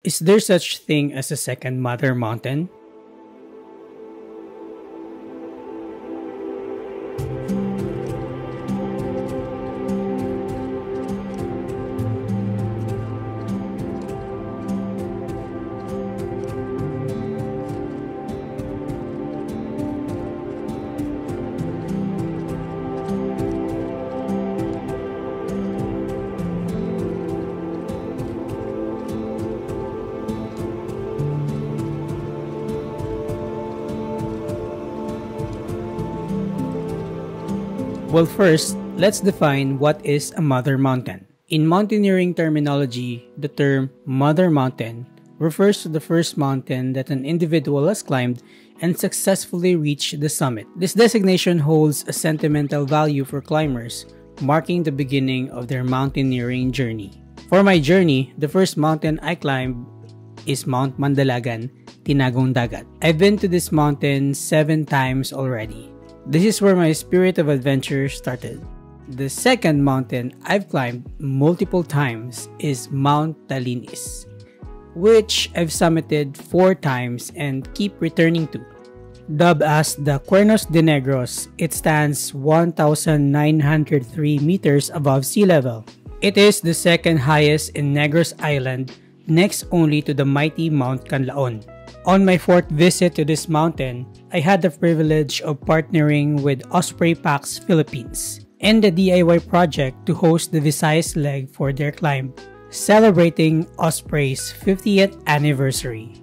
Is there such thing as a second mother mountain? Well, first, let's define what is a mother mountain. In mountaineering terminology, the term mother mountain refers to the first mountain that an individual has climbed and successfully reached the summit. This designation holds a sentimental value for climbers, marking the beginning of their mountaineering journey. For my journey, the first mountain I climbed is Mount Mandalagan, Tinagong Dagat. I've been to this mountain 7 times already. This is where my spirit of adventure started. The second mountain I've climbed multiple times is Mount Talinis, which I've summited 4 times and keep returning to. Dubbed as the Cuernos de Negros, it stands 1,903 meters above sea level. It is the second highest in Negros Island, next only to the mighty Mount Canlaon. On my 4th visit to this mountain, I had the privilege of partnering with Osprey Packs Philippines and the DIY project to host the Visayas leg for their climb, celebrating Osprey's 50th anniversary.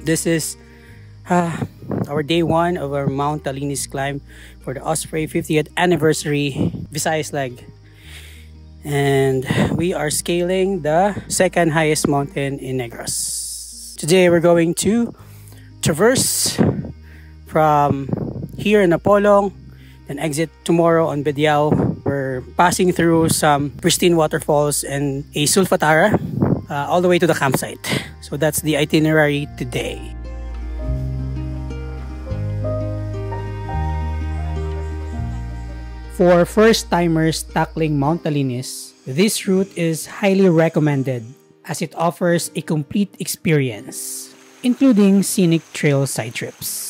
This is our day 1 of our Mount Talinis climb for the Osprey 50th anniversary Visayas leg. And we are scaling the second highest mountain in Negros. Today we're going to traverse from here in Apolong, then exit tomorrow on Bediao. We're passing through some pristine waterfalls and a sulfatara all the way to the campsite. So that's the itinerary today. For first-timers tackling Mount Talinis, this route is highly recommended as it offers a complete experience, including scenic trail side trips.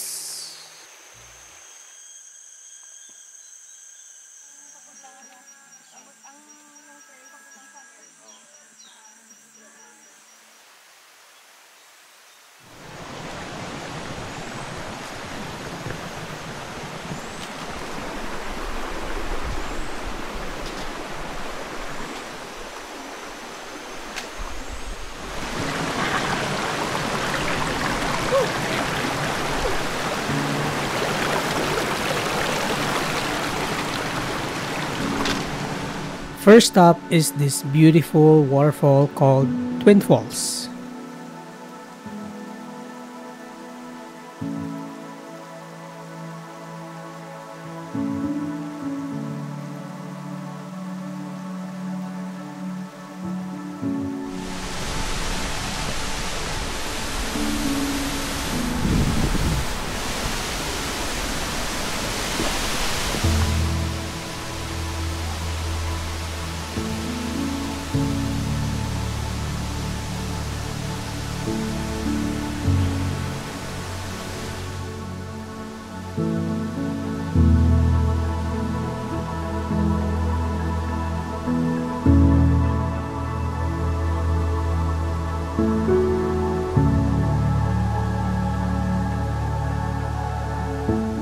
First up is this beautiful waterfall called Twin Falls.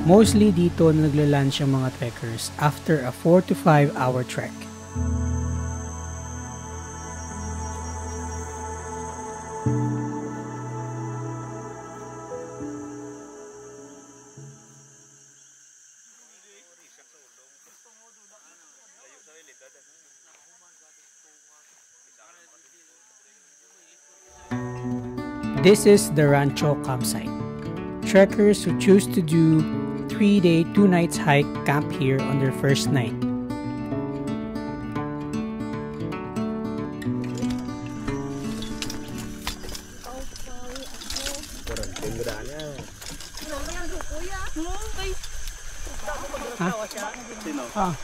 Mostly dito na nagla-lunch ang mga trekkers after a 4 to 5 hour trek. This is the Rancho campsite. Trekkers who choose to do 3-day, 2 nights hike camp here on their first night.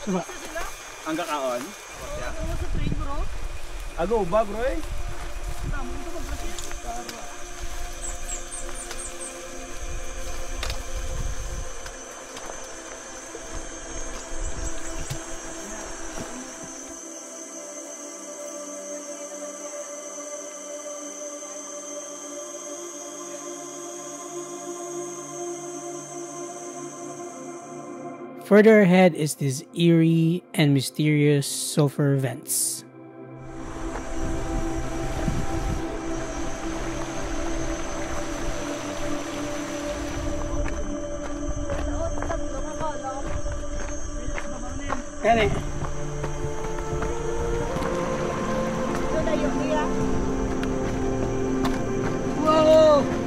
Coba. Angga kaon? Ago ba, bro? Further ahead is these eerie and mysterious sulfur vents. Kani. Whoa!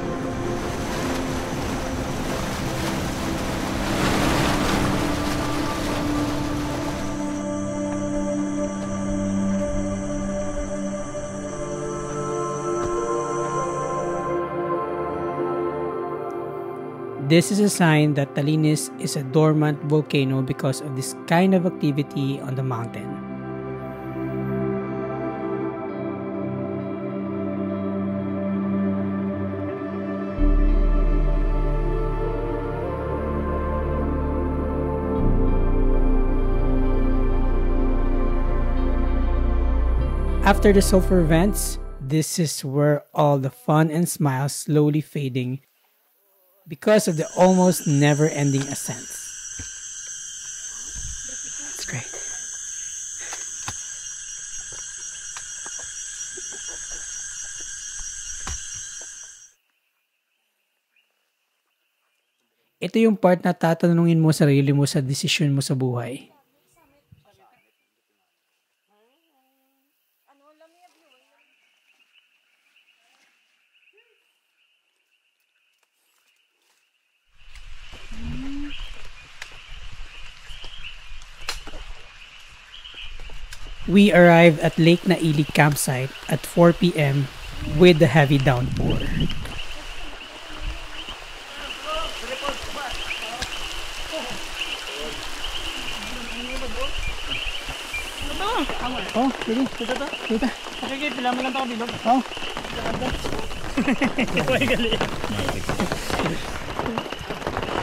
This is a sign that Talinis is a dormant volcano because of this kind of activity on the mountain. After the sulfur vents, this is where all the fun and smiles slowly fading because of the almost never-ending ascents. It's great. Ito yung part na tatanungin mo sarili mo sa desisyon mo sa buhay. We arrived at Lake Naili campsite at 4 p.m. with the heavy downpour. Oh, sige. Kita. Okay, pila mo lang ito bilog. Oh. Kuhay gali.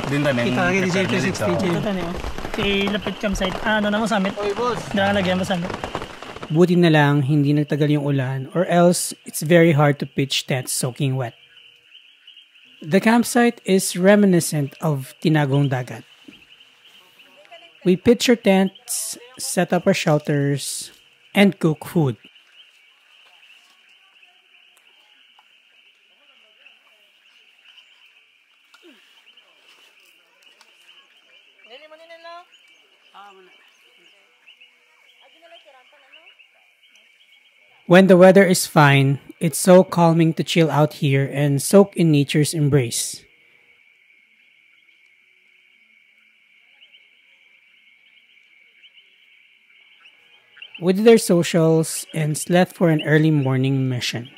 Din tayo Kita lagi di safety 60. Ito niyo. Si Lapit Campsite. Ano na mo summit? Oy, boss. Dala lagyan mo summit. Buti na lang hindi nagtagal yung ulan or else it's very hard to pitch tents soaking wet. The campsite is reminiscent of Tinagong Dagat. We pitch our tents, set up our shelters, and cook food. When the weather is fine, it's so calming to chill out here and soak in nature's embrace. We did our socials and slept for an early morning mission.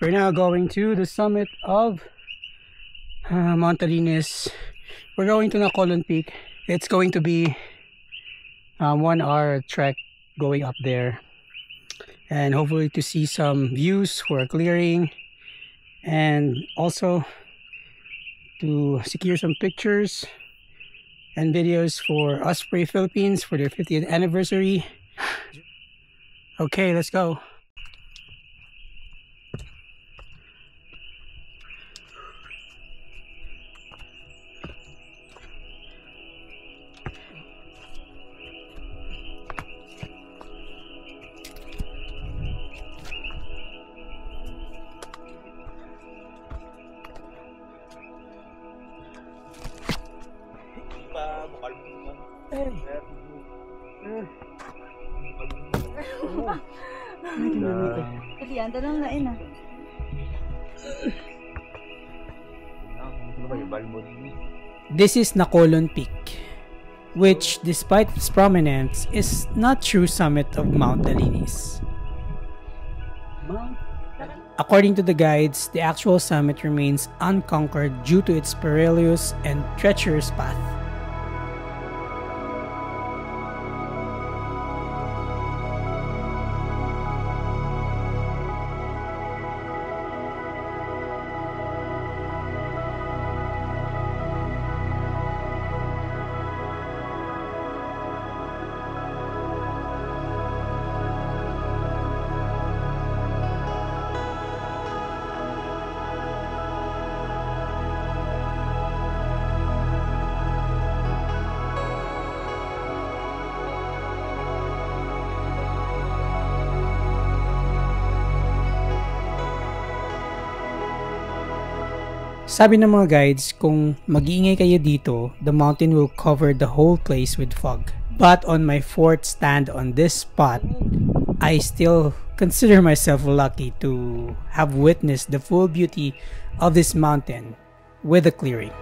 We're now going to the summit of Montalinis. We're going to Nacolon Peak. It's going to be 1 hour trek going up there, and hopefully to see some views for clearing, and also to secure some pictures and videos for Osprey Philippines for their 50th anniversary. Okay, let's go. This is Nacolon Peak, which, despite its prominence, is not true summit of Mount Dalinis. According to the guides, the actual summit remains unconquered due to its perilous and treacherous path. Sabi ng mga guides, kung mag-iingay kayo dito, the mountain will cover the whole place with fog. But on my 4th stand on this spot, I still consider myself lucky to have witnessed the full beauty of this mountain with a clearing.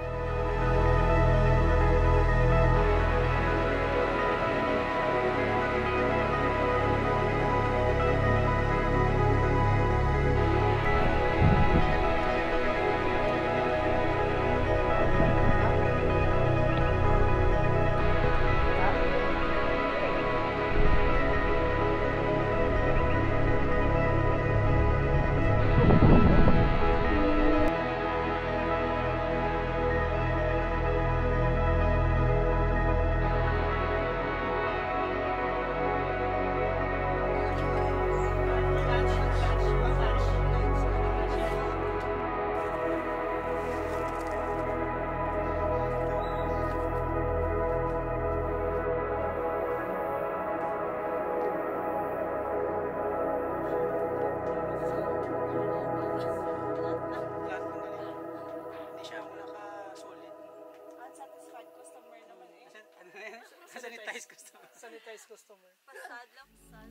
Sanitized customer. Pasad lang, pasad.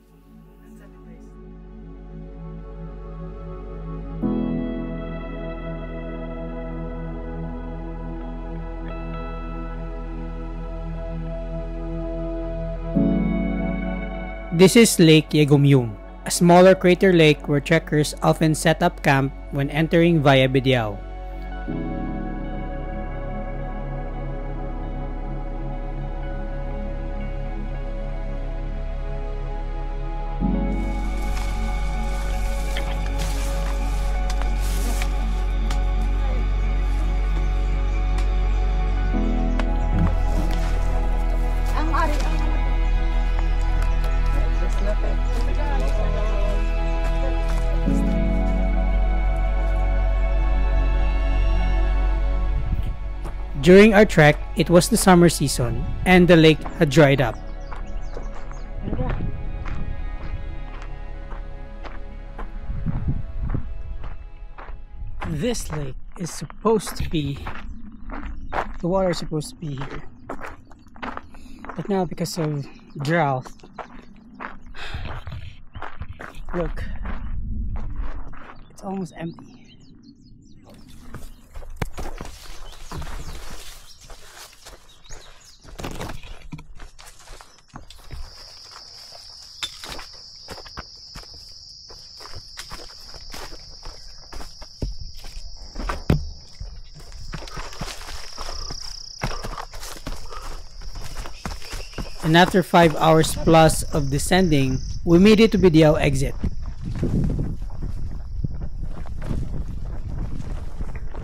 Sanitized. This is Lake Yegumyum, a smaller crater lake where trekkers often set up camp when entering via Bidiao. During our trek, it was the summer season and the lake had dried up. This lake is supposed to be, the water is supposed to be here, but now because of drought, look, it's almost empty. and after 5 hours plus of descending, we made it to Bidiao exit.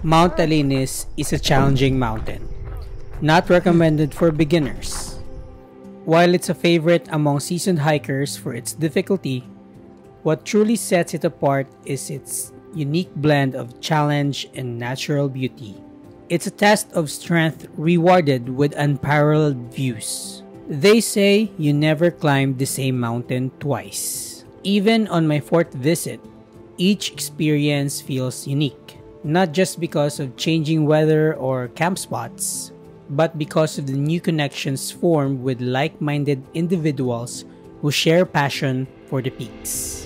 Mount Talinis is a challenging mountain, not recommended for beginners. While it's a favorite among seasoned hikers for its difficulty, what truly sets it apart is its unique blend of challenge and natural beauty. It's a test of strength rewarded with unparalleled views. They say you never climb the same mountain twice. Even on my 4th visit, each experience feels unique, not just because of changing weather or camp spots, but because of the new connections formed with like-minded individuals who share passion for the peaks.